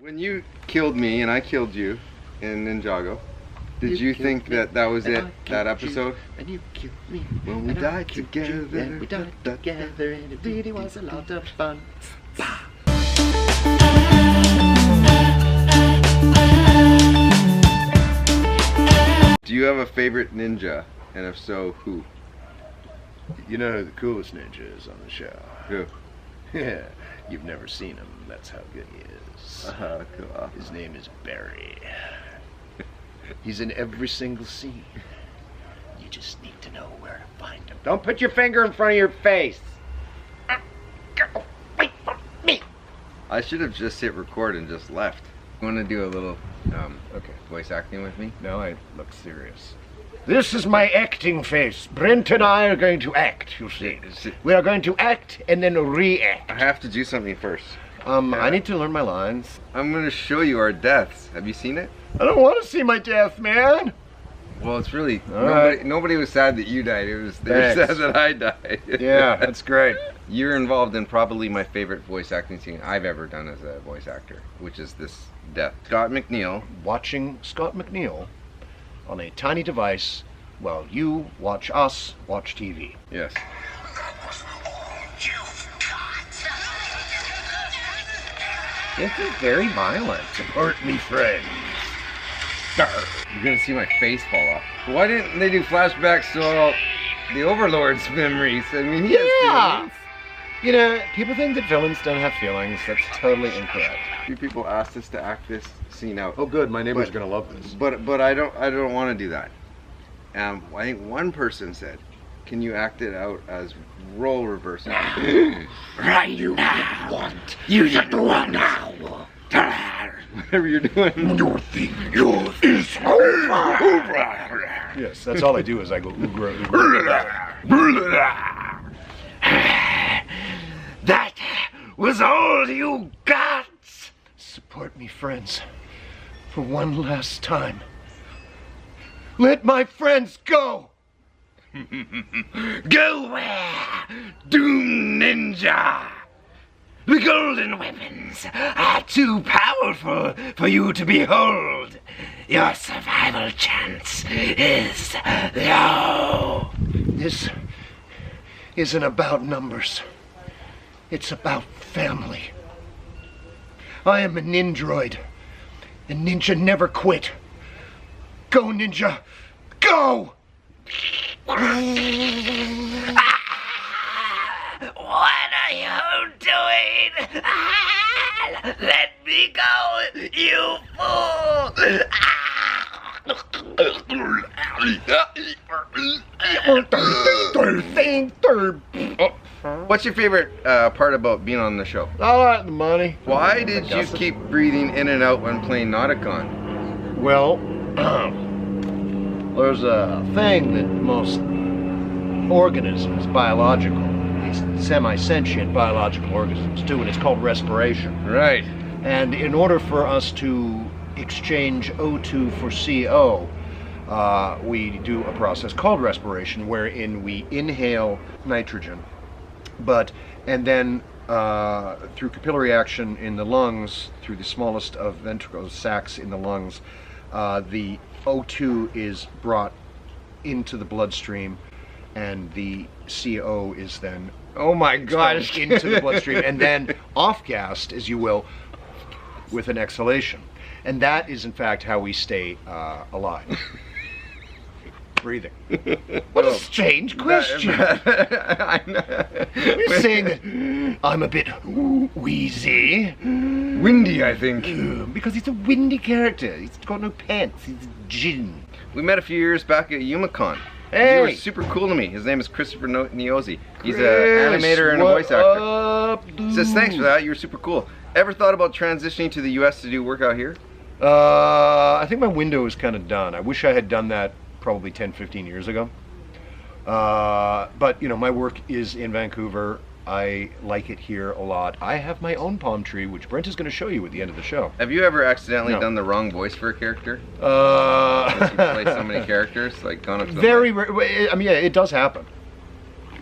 When you killed me and I killed you in Ninjago, did you think that that was it, that episode? And you killed me. When we died together. And we died together, and it really was a lot of fun. Do you have a favorite ninja? And if so, who? You know who the coolest ninja is on the show? Who? Yeah, you've never seen him. That's how good he is. Cool. His name is Barry. He's in every single scene. You just need to know where to find him. Don't put your finger in front of your face. Wait for me. I should have just hit record and just left. You want to do a little voice acting with me? Now I look serious. This is my acting face. Brent and I are going to act, you see. We are going to act and then react. I have to do something first. I need to learn my lines. I'm going to show you our deaths. Have you seen it? I don't want to see my death, man. Well, it's really... Right. Nobody was sad that you died. It was they were sad that I died. Yeah, that's great. You're involved in probably my favorite voice acting scene I've ever done as a voice actor, which is this death. Scott McNeil. Watching Scott McNeil on a tiny device while you watch us watch TV. Yes. This is very violent. Support me, friends. You're gonna see my face fall off. Why didn't they do flashbacks to all the Overlord's memories? I mean, he has feelings. You know, people think that villains don't have feelings. That's totally incorrect. A few people asked us to act this scene out. Oh, good. My neighbor's gonna love this. But I don't want to do that. I think one person said, "Can you act it out as role reversal?" Right now. You just want now. Whatever you're doing. Your thing is over. Yes, that's all I do is I go oogra, oogra. That was all you got. Support me, friends, for one last time. Let my friends go. Go where, Doom Ninja? The golden weapons are too powerful for you to behold. Your survival chance is low. This isn't about numbers. It's about family. I am a ninjroid, and ninja never quit. Go, ninja! Go! What are you doing? Let me go, you fool! What's your favorite part about being on the show? I like the money. Why did you keep breathing in and out when playing Nauticon? Well, there's a thing that most organisms, biological, these semi-sentient biological organisms do, and it's called respiration. Right. And in order for us to exchange O2 for CO, we do a process called respiration, wherein we inhale nitrogen, and then through capillary action in the lungs, through the smallest of ventricles, sacs in the lungs, the O2 is brought into the bloodstream, and the CO is then Oh my gosh. into the bloodstream, and then off-gassed, as you will, with an exhalation. And that is, in fact, how we stay alive. Breathing. What a strange question. I know. You're saying that I'm a bit wheezy. Windy, I think. Because he's a windy character. He's got no pants. He's a djinn. We met a few years back at Yumacon. Hey! He was super cool to me. His name is Christopher Niosi. He's an animator and a voice actor. Up, He says, thanks for that. You were super cool. Ever thought about transitioning to the U.S. to do work out here? I think my window is kind of done. I wish I had done that probably 10, 15 years ago. But, you know, my work is in Vancouver. I like it here a lot. I have my own palm tree, which Brent is going to show you at the end of the show. Have you ever accidentally No. done the wrong voice for a character? Since you play so many characters, like gone up to the Very mic? rare. I mean, yeah, it does happen.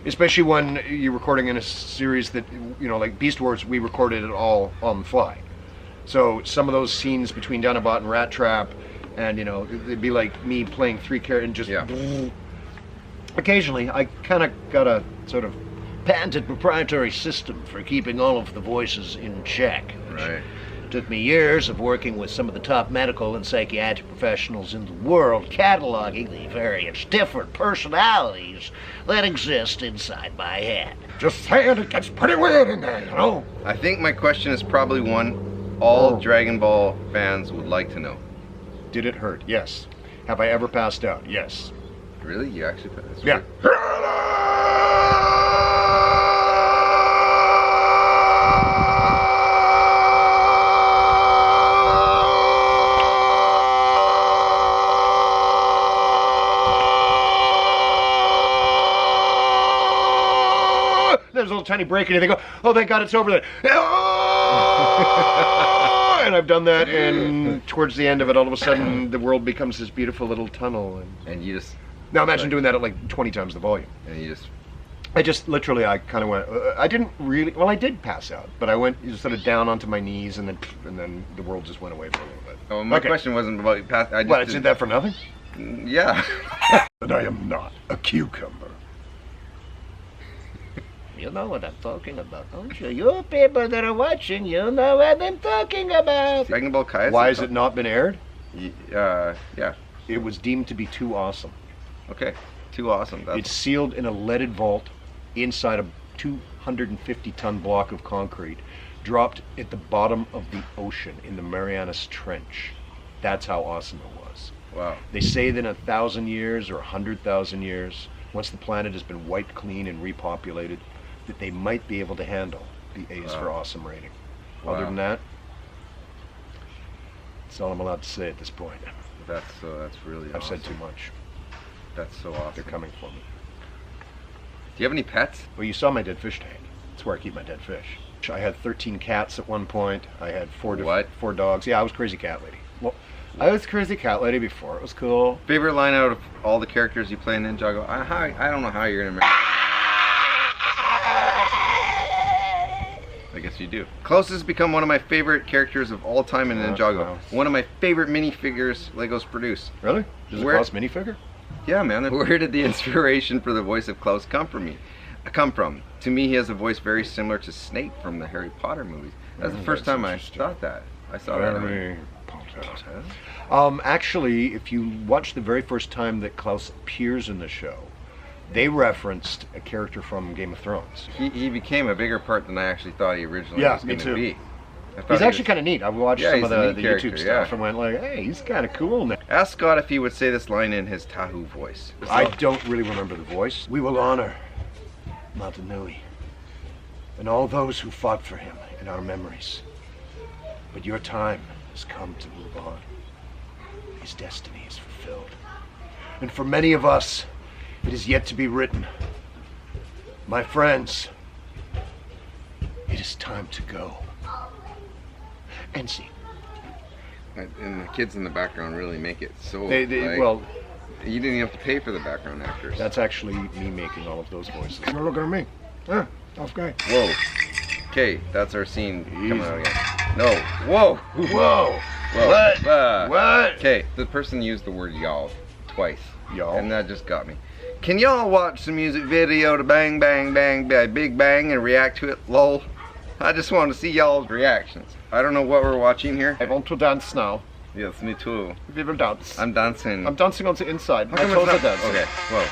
Especially when you're recording in a series that, you know, like Beast Wars, we recorded it all on the fly. So some of those scenes between Dinobot and Rat Trap, and it'd be like me playing 3 characters and just. Yeah. Occasionally, I kind of got a sort of patented proprietary system for keeping all of the voices in check. Right. Took me years of working with some of the top medical and psychiatric professionals in the world, cataloging the various different personalities that exist inside my head. Just saying, it gets pretty weird in there, I think my question is probably one all Dragon Ball fans would like to know. Did it hurt? Yes. Have I ever passed out? Yes. Really? You actually put this? Yeah. There's a little tiny break and they go, oh, thank God it's over there. And I've done that, and towards the end of it, all of a sudden, the world becomes this beautiful little tunnel. And you just... Now imagine doing that at like 20 times the volume. And you just... I kind of went, I didn't really, well, I did pass out, but I went sort of down onto my knees, and then the world just went away for a little bit. Oh, my question wasn't about pass. I What, I did that for nothing? Yeah. And I am not a cucumber. You know what I'm talking about, don't you? You people that are watching, you know what I'm talking about. Dragon Ball Kai. Why has it not been aired? Yeah. It was deemed to be too awesome. Okay. Too awesome. It's sealed in a leaded vault inside a 250-ton block of concrete, dropped at the bottom of the ocean in the Marianas Trench. That's how awesome it was. Wow. They say that in 1,000 years or 100,000 years, once the planet has been wiped clean and repopulated, that they might be able to handle the A's for awesome rating. Wow. Other than that, that's all I'm allowed to say at this point. That's really awesome. I've said too much. That's so awesome. They're coming for me. Do you have any pets? Well, you saw my dead fish tank. That's where I keep my dead fish. I had 13 cats at one point. I had 4 dogs. Yeah, I was crazy cat lady. Well, I was crazy cat lady before. It was cool. Favorite line out of all the characters you play in NINJAGO? I don't know how you're gonna remember. I guess you do. Klaus has become one of my favorite characters of all time in NINJAGO. One of my favorite minifigures Lego's produced. Really? Is it Klaus minifigure? Yeah, man. Where did the inspiration for the voice of Klaus come from? To me, he has a voice very similar to Snape from the Harry Potter movies. That's the first time I thought that. I saw that. Actually, if you watch the very first time that Klaus appears in the show, they referenced a character from Game of Thrones. He became a bigger part than I actually thought he originally was going to be. He's actually kind of neat. I watched some of the YouTube stuff yeah. and went like, hey, he's kind of cool now. Ask Scott if he would say this line in his Tahu voice. I don't really remember the voice. We will honor Matanui and all those who fought for him in our memories. But your time has come to move on. His destiny is fulfilled. And for many of us, it is yet to be written. My friends, it is time to go. And see. And the kids in the background really make it so. Well, you didn't even have to pay for the background actors. That's actually me making all of those voices. You're looking at me. Huh? Tough guy. Whoa. Okay, that's our scene coming out again. No. Whoa. Whoa. What? Okay, the person used the word y'all twice. Y'all? And that just got me. Can y'all watch the music video to Bang Bang Bang by Big Bang and react to it? Lol. I just want to see y'all's reactions. I don't know what we're watching here. I want to dance now. Yes, me too. We will dance. I'm dancing. I'm dancing on the inside. My toes are dancing. Okay, whoa.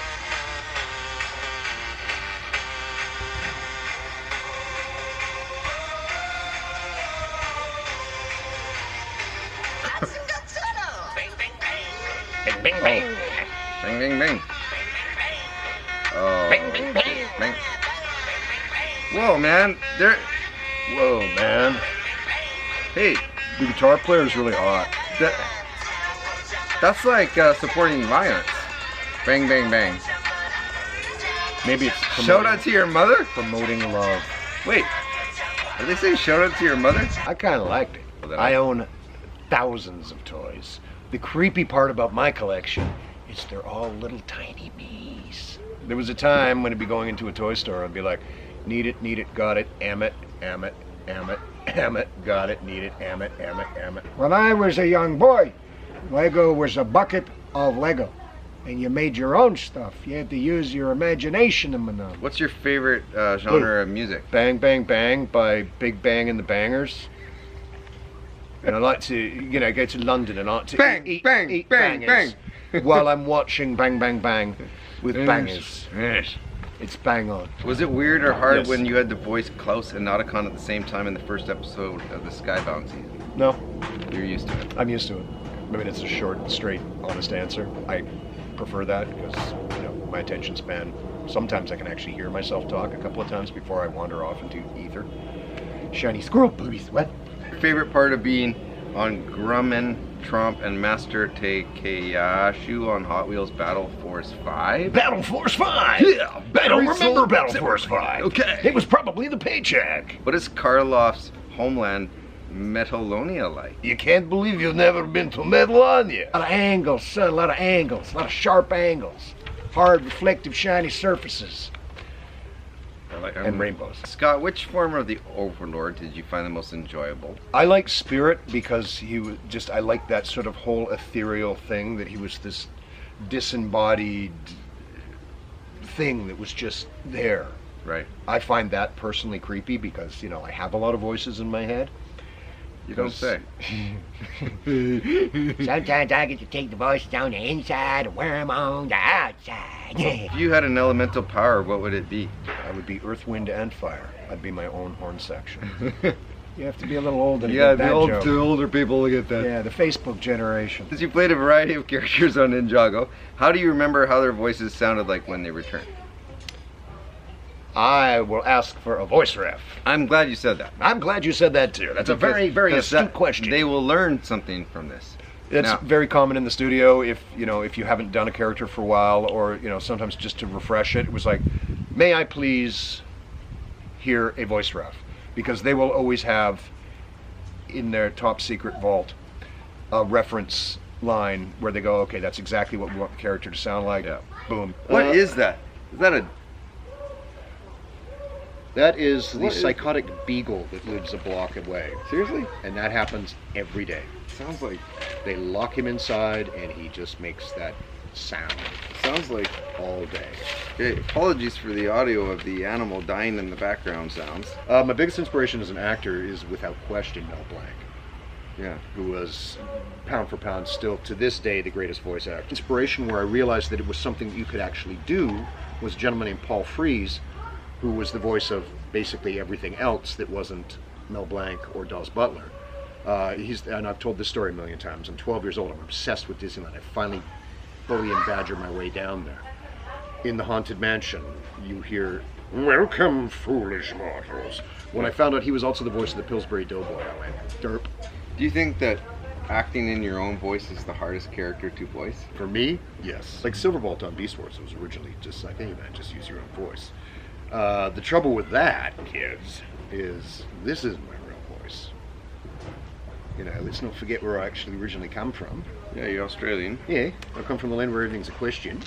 Bing, bing, bang. Bang, bang, bang. Oh. Bing, bing, bang. Bang. Whoa, man. Whoa, man. Hey. The guitar player is really hot. That's like supporting violence. Bang, bang, bang. Maybe it's shout out to your mother? Promoting love. Wait. Are they saying shout out to your mother? I kind of liked it. Well, I own thousands of toys. The creepy part about my collection is they're all little tiny me's. There was a time when I'd be going into a toy store and be like, need it, got it, am it, Am it, got it, need it, am it. When I was a young boy, Lego was a bucket of Lego. And you made your own stuff. You had to use your imagination to maneuver. What's your favorite genre of music? Bang Bang Bang by Big Bang and the Bangers. And I like to, go to London and I like to Bang, eat bang, bang, bangers while I'm watching Bang Bang Bang with bangers. Yes. It's bang on. Was it weird or hard Yes. when you had to voice Klaus and Nauticon at the same time in the first episode of the Skybound season? No, You're used to it. I'm used to it. I mean, it's a short, straight, honest answer. I prefer that because, my attention span, sometimes I can actually hear myself talk a couple of times before I wander off into ether. Shiny squirrel boobies, what? Your favorite part of being on Grumman, Trump, and Master Takeyashu on Hot Wheels Battle Force 5? Battle Force 5! Yeah, I don't very remember slow. Battle Force 5. Okay. It was probably the paycheck. What is Karloff's homeland, Metalonia, like? You can't believe you've never been to Metalonia. A lot of angles, son, a lot of angles, a lot of sharp angles. Hard, reflective, shiny surfaces. And rainbows. Scott, which form of the Overlord did you find the most enjoyable? I like Spirit because he was just, I like that sort of whole ethereal thing, that he was this disembodied thing that was just there. Right. I find that personally creepy because, I have a lot of voices in my head. You don't say. Sometimes I get to take the voices on the inside and wear them on the outside. If you had an elemental power, what would it be? I would be Earth, Wind, and Fire. I'd be my own horn section. You have to be a little older to Yeah, get that joke. older people to get that. Yeah, the Facebook generation. Since you played a variety of characters on NINJAGO, how do you remember how their voices sounded like when they returned? I will ask for a voice ref. I'm glad you said that. I'm glad you said that too. That's a very, very Because astute question. They will learn something from this. It's Now- very common in the studio if you haven't done a character for a while, or sometimes just to refresh it. It was like, may I please hear a voice ref? Because they will always have in their top secret vault a reference line where they go, okay, that's exactly what we want the character to sound like. Yeah. Boom. What is that? Is that a... That is the What is- psychotic beagle that lives a block away, Seriously? and that happens every day. Sounds like... They lock him inside, and he just makes that sound Sounds like... all day. Hey, apologies for the audio of the animal dying in the background sounds. My biggest inspiration as an actor is, without question, Mel Blanc, Yeah. who was, pound for pound, still to this day the greatest voice actor. Inspiration where I realized that it was something that you could actually do was a gentleman named Paul Frees, who was the voice of basically everything else that wasn't Mel Blanc or Dawes Butler. And I've told this story a million times. I'm 12 years old. I'm obsessed with Disneyland. I finally bully and badger my way down there. In the Haunted Mansion, you hear, "Welcome, foolish mortals." When I found out he was also the voice of the Pillsbury Doughboy, I went, derp. Do you think that acting in your own voice is the hardest character to voice? For me, yes. Like Silverbolt on Beast Wars, it was originally just like, hey man, just use your own voice. The trouble with that, kids, is this isn't my real voice. Let's not forget where I actually originally come from. Yeah, you're Australian. Yeah, I come from the land where everything's a question,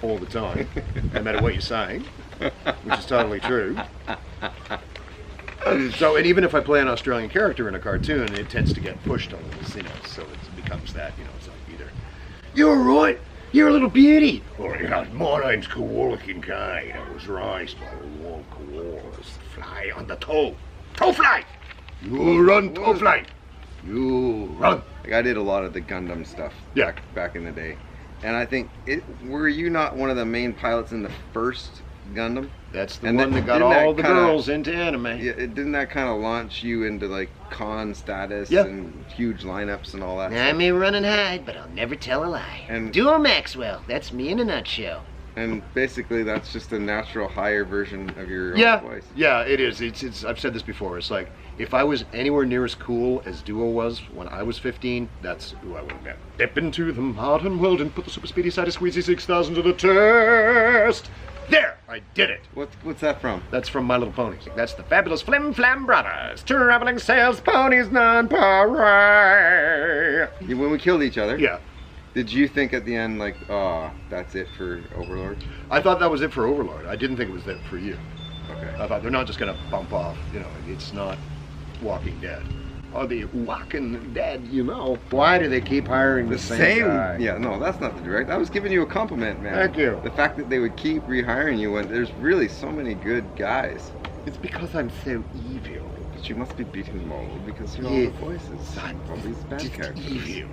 all the time, no matter what you're saying, which is totally true. So, and even if I play an Australian character in a cartoon, it tends to get pushed on us, so it becomes that, it's like either, "You're right, you're a little beauty," or, "My name's Koala Kincaid, I was raised by wild koalas, fly on the toe fly, you run, toe fly, you run." Like I did a lot of the Gundam stuff Yeah. back in the day. And I think, were you not one of the main pilots in the first Gundam? That's the And one then- that got didn't that all the kinda- girls into anime. Yeah, didn't that kind of launch you into like con status Yeah. and huge lineups and all that? I may run and hide, but I'll never tell a lie. And- Duo Maxwell, that's me in a nutshell. And basically, that's just a natural higher version of your own Yeah, voice. yeah, it is. It's. I've said this before. It's like, if I was anywhere near as cool as Duo was when I was 15, that's who I would have been. Step into the modern world and put the super speedy side of Squeezy 6000 to the test. There, I did it. What's that from? That's from My Little Ponies. That's the fabulous Flim Flam Brothers, traveling sales ponies non-pareil. When we killed each other. Yeah. Did you think at the end, like, oh, that's it for Overlord? I thought that was it for Overlord. I didn't think it was it for you. Okay. I thought they're not just going to bump off. It's not. Walking Dead. Or the Walking Dead, you know. Why do they keep hiring the same guy? Yeah, no, that's not the direct. I was giving you a compliment, man. Thank you. The fact that they would keep rehiring you when there's really so many good guys. It's because I'm so evil. But you must be beating them all because you're all Yes. the voices. I'm all these bad just characters. evil.